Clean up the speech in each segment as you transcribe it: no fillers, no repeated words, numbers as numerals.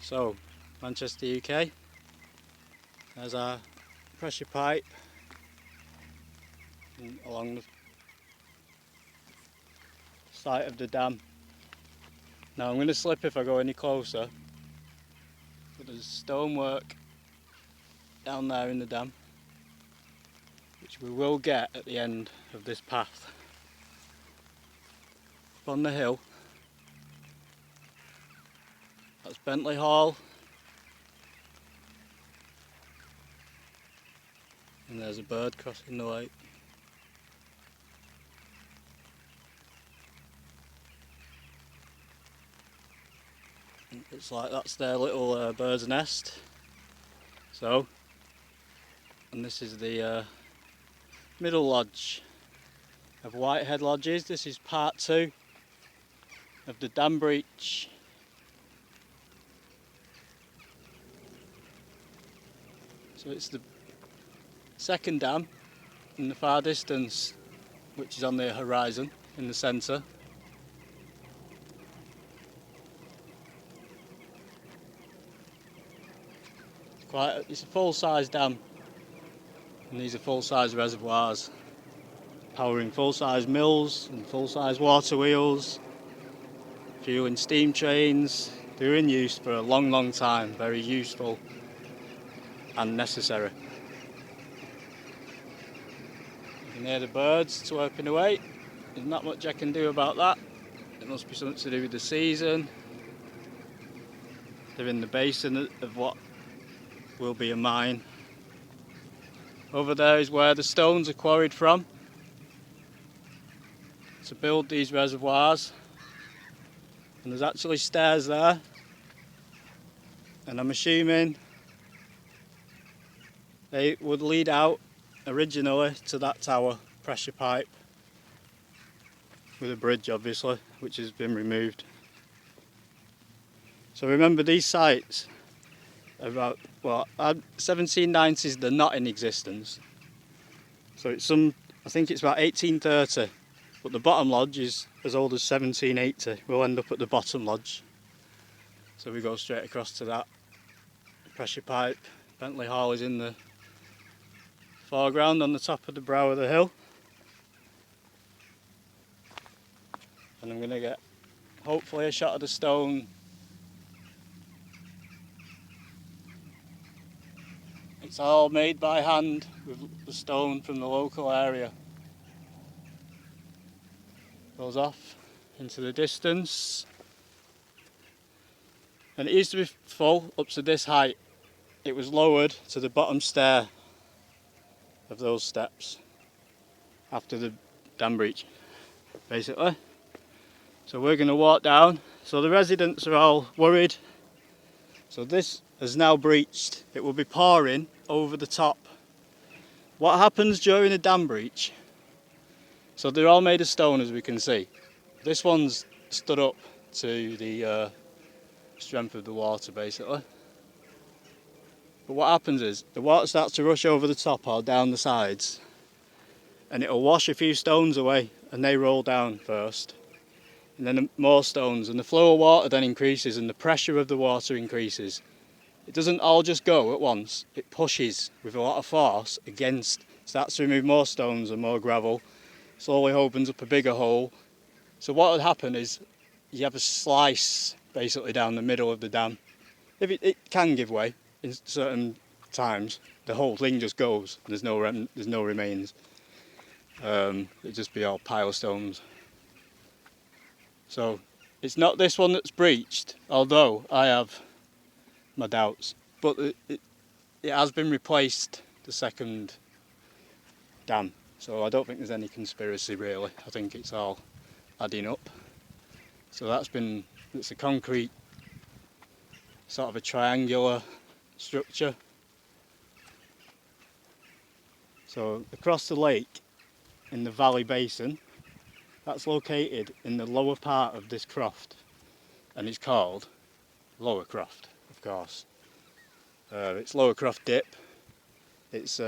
So, Manchester, UK, there's our pressure pipe along the site of the dam. Now I'm going to slip if I go any closer, but there's stonework down there in the dam, which we will get at the end of this path. Up on the hill, that's Bentley Hall, and there's a bird crossing the lake. It's like that's their little bird's nest. So, and this is the middle lodge of Whitehead Lodges. This is part 2 of the dam breach. So it's the second dam in the far distance, which is on the horizon in the centre. It's a full-size dam, and these are full-size reservoirs powering full-size mills and full-size water wheels, fueling steam trains. They're in use for a long time, very useful and necessary. You can hear the birds chirping away. There's not much I can do about that. It must be something to do with the season. They're in the basin of what will be a mine. Over there is where the stones are quarried from to build these reservoirs, and there's actually stairs there, and I'm assuming they would lead out originally to that tower pressure pipe with a bridge, obviously, which has been removed. So remember, these sites about 1790s, they're not in existence. So it's I think it's about 1830, but the bottom lodge is as old as 1780. We'll end up at the bottom lodge. So we go straight across to that pressure pipe. Bentley Hall is in the foreground on the top of the brow of the hill. And I'm going to get hopefully a shot of the stone. It's all made by hand with the stone from the local area. Goes off into the distance. And it used to be full up to this height. It was lowered to the bottom stair of those steps after the dam breach, basically. So we're going to walk down. So the residents are all worried. So this has now breached. It will be pouring over the top. What happens during a dam breach? So they're all made of stone, as we can see. This one's stood up to the strength of the water, basically. But what happens is the water starts to rush over the top or down the sides, and it'll wash a few stones away, and they roll down first, and then more stones, and the flow of water then increases and the pressure of the water increases. It doesn't all just go at once, it pushes with a lot of force against, starts to remove more stones and more gravel, slowly opens up a bigger hole. So what would happen is you have a slice basically down the middle of the dam. If it can give way in certain times, the whole thing just goes. There's no remains. It'd just be all pile of stones. So it's not this one that's breached, although I have my doubts. But it has been replaced, the second dam. So I don't think there's any conspiracy really. I think it's all adding up. So it's a concrete, sort of a triangular structure. So across the lake in the valley basin, that's located in the lower part of this croft, and it's called Lower Croft, of course. It's Lower Croft Dip. It's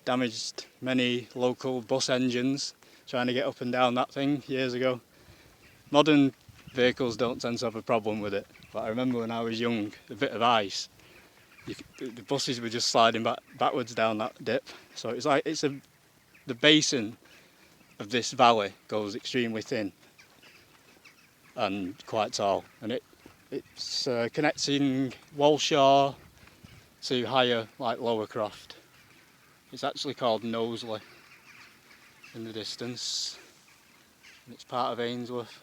damaged many local bus engines trying to get up and down that thing years ago. Modern vehicles don't tend to have a problem with it. But I remember when I was young, a bit of ice, the buses were just sliding backwards down that dip. So it's like the basin of this valley goes extremely thin and quite tall, and it's connecting Walshaw to higher, like Lower Croft. It's actually called Knowsley in the distance, and it's part of Ainsworth.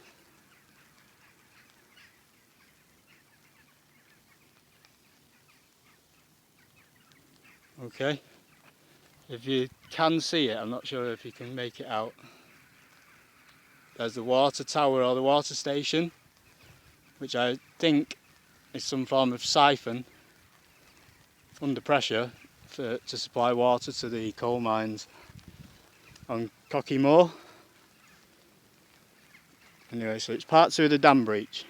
Okay, if you can see it, I'm not sure if you can make it out. There's the water tower or the water station, which I think is some form of siphon under pressure to supply water to the coal mines on Cocky Moor. Anyway, so it's part 2 of the dam breach.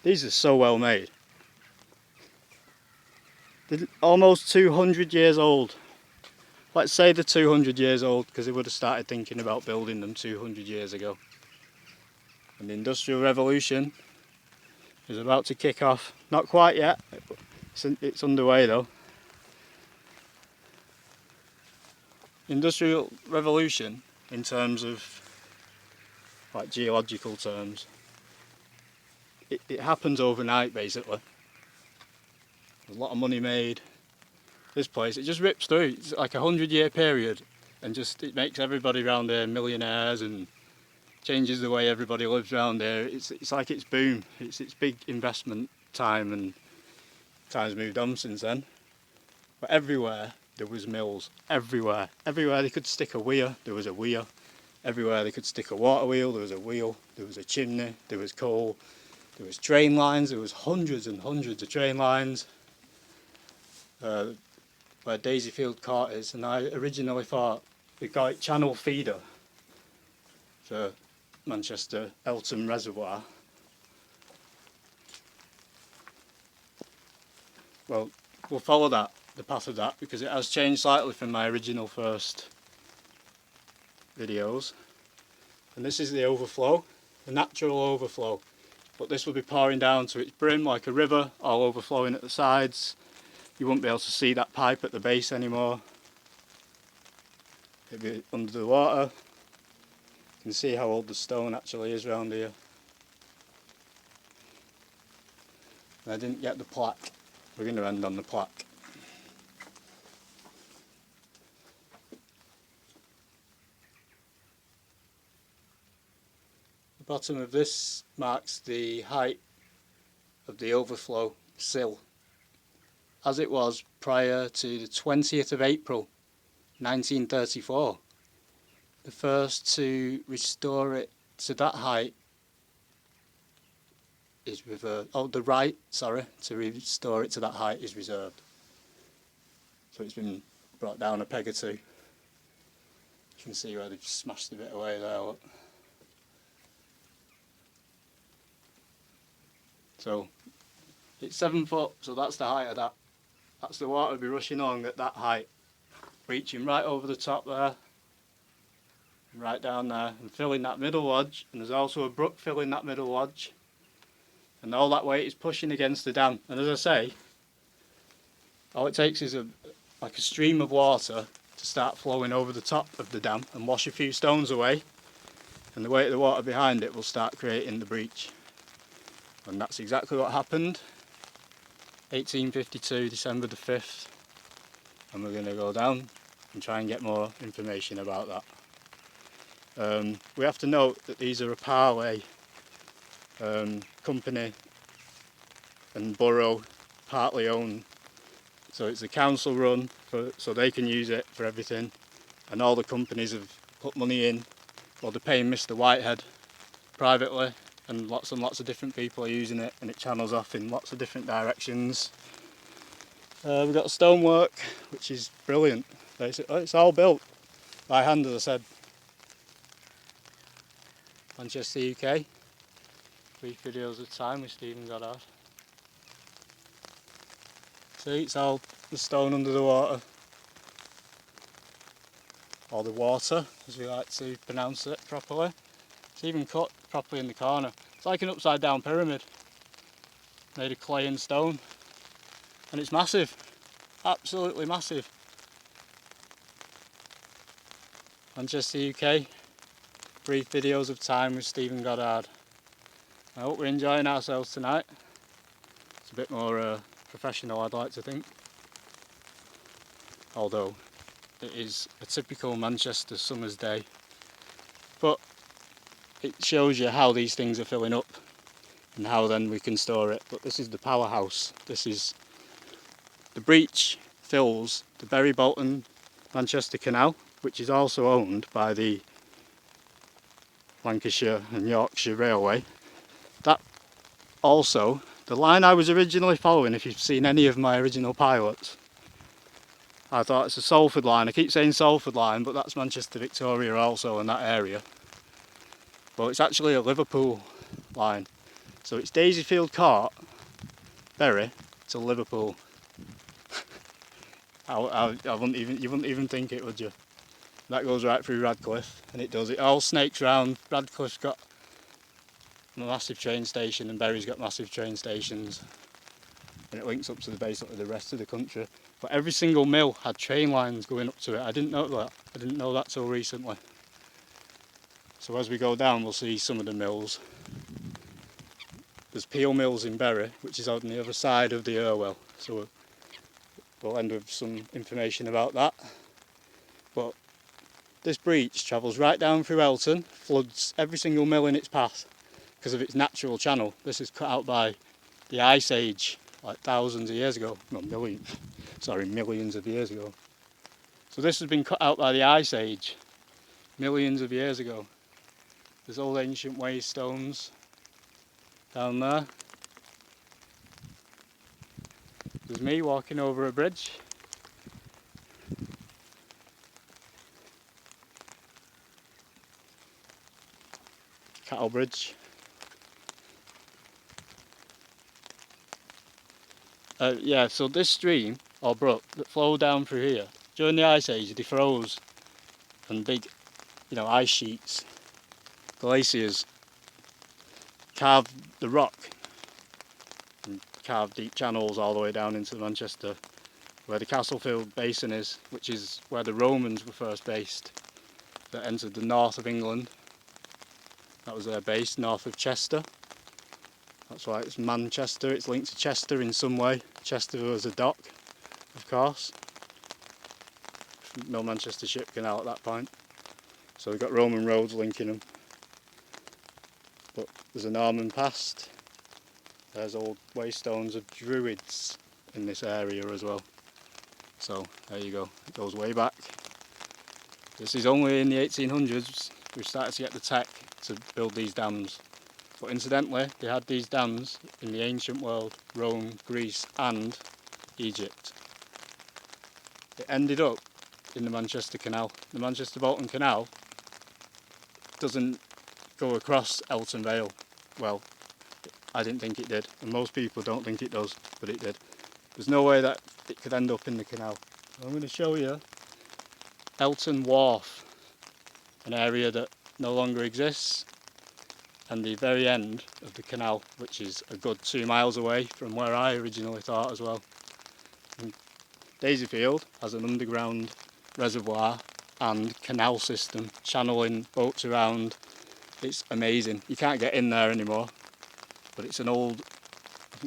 These are so well made. They're almost 200 years old. Let's say they're 200 years old because they would have started thinking about building them 200 years ago. And the Industrial Revolution is about to kick off. Not quite yet, it's underway though. Industrial Revolution, in terms of like geological terms, it happens overnight basically. There's a lot of money made. This place, it just rips through. It's like a 100-year period, and just it makes everybody around here millionaires and changes the way everybody lives around here. It's like it's boom. It's big investment time, and time's moved on since then. But everywhere there was mills. Everywhere they could stick a weir, there was a weir. Everywhere they could stick a water wheel, there was a wheel. There was a chimney, there was coal, there was train lines. There was hundreds and hundreds of train lines. Where Daisyfield Court is, and I originally thought we call it Channel Feeder for Manchester Eltham Reservoir. Well, we'll follow the path of that, because it has changed slightly from my original first videos. And this is the overflow, the natural overflow, but this will be pouring down to its brim like a river, all overflowing at the sides. You won't be able to see that pipe at the base anymore. It'll be under the water. You can see how old the stone actually is around here. And I didn't get the plaque. We're going to end on the plaque. The bottom of this marks the height of the overflow sill, as it was prior to the 20th of April 1934. The first to restore it to that height is the right to restore it to that height is reserved. So it's been brought down a peg or two. You can see where they've smashed a bit away there. Look. So it's 7 foot, so that's the height of that. That's the water will be rushing along at that height, reaching right over the top there, and right down there, and filling that middle lodge. And there's also a brook filling that middle lodge, and all that weight is pushing against the dam. And as I say, all it takes is like a stream of water to start flowing over the top of the dam and wash a few stones away, and the weight of the water behind it will start creating the breach. And that's exactly what happened. 1852, December the 5th, and we're going to go down and try and get more information about that. We have to note that these are a parley company and borough partly owned, so it's a council run, so they can use it for everything, and all the companies have put money in. Well, they're paying Mr. Whitehead privately, and lots of different people are using it, and it channels off in lots of different directions. We've got stonework, which is brilliant. Basically, it's all built by hand, as I said. Manchester, UK. Brief videos of time with Stephen Goddard. See, it's all the stone under the water, or the water, as we like to pronounce it properly. It's even cut properly in the corner. It's like an upside down pyramid made of clay and stone, and it's massive, absolutely massive. Manchester, UK, brief videos of time with Stephen Goddard. I hope we're enjoying ourselves tonight. It's a bit more professional, I'd like to think, although it is a typical Manchester summer's day, but it shows you how these things are filling up and how then we can store it. But this is the powerhouse. This is the Breech fills the Bury Bolton Manchester Canal, which is also owned by the Lancashire and Yorkshire Railway. That also, the line I was originally following, if you've seen any of my original pilots, I thought it's a Salford line. I keep saying Salford line, but that's Manchester Victoria also in that area. But it's actually a Liverpool line. So it's Daisyfield Court, Bury, to Liverpool. I wouldn't even, you wouldn't even think it, would you? That goes right through Radcliffe, and it does. It all snakes round. Radcliffe's got a massive train station, and Bury's got massive train stations, and it links up to basically the rest of the country. But every single mill had train lines going up to it. I didn't know that. I didn't know that till recently. So as we go down, we'll see some of the mills. There's Peel Mills in Bury, which is on the other side of the Irwell. So we'll end with some information about that. But this breach travels right down through Elton, floods every single mill in its path because of its natural channel. This is cut out by the Ice Age, like thousands of years ago. No, millions of years ago. So this has been cut out by the Ice Age, millions of years ago. There's old ancient waystones down there. There's me walking over a bridge. Cattle Bridge. Yeah, so this stream, or brook, that flowed down through here, during the Ice Age, they froze, and big, ice sheets, glaciers, carved the rock, and carved deep channels all the way down into Manchester, where the Castlefield Basin is, which is where the Romans were first based, that entered the north of England. That was their base, north of Chester. That's why it's Manchester. It's linked to Chester in some way. Chester was a dock, of course. No Manchester ship canal at that point. So we've got Roman roads linking them. But there's a Norman past. There's old waystones of Druids in this area as well. So there you go. It goes way back. This is only in the 1800s we started to get the tech to build these dams. But incidentally, they had these dams in the ancient world, Rome, Greece and Egypt. It ended up in the Manchester Canal. The Manchester Bolton Canal doesn't go across Elton Vale. Well, I didn't think it did, and most people don't think it does, but it did. There's no way that it could end up in the canal. So I'm going to show you Elton Wharf, an area that no longer exists, and the very end of the canal, which is a good 2 miles away from where I originally thought as well. And Daisyfield has an underground reservoir and canal system, channeling boats around. It's amazing. You can't get in there anymore, but it's an old,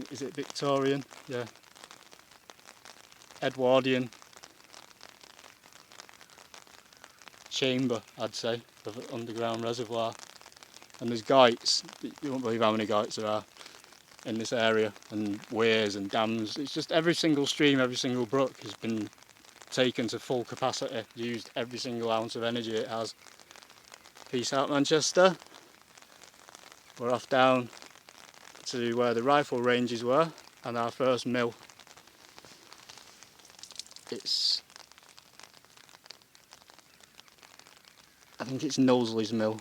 is it Victorian? Yeah. Edwardian chamber, I'd say, of an underground reservoir. And there's guyts, you won't believe how many guyts there are in this area, and weirs and dams. It's just every single stream, every single brook has been taken to full capacity, used every single ounce of energy it has. Peace out, Manchester. We're off down to where the rifle ranges were and our first mill. I think it's Knowsley's mill.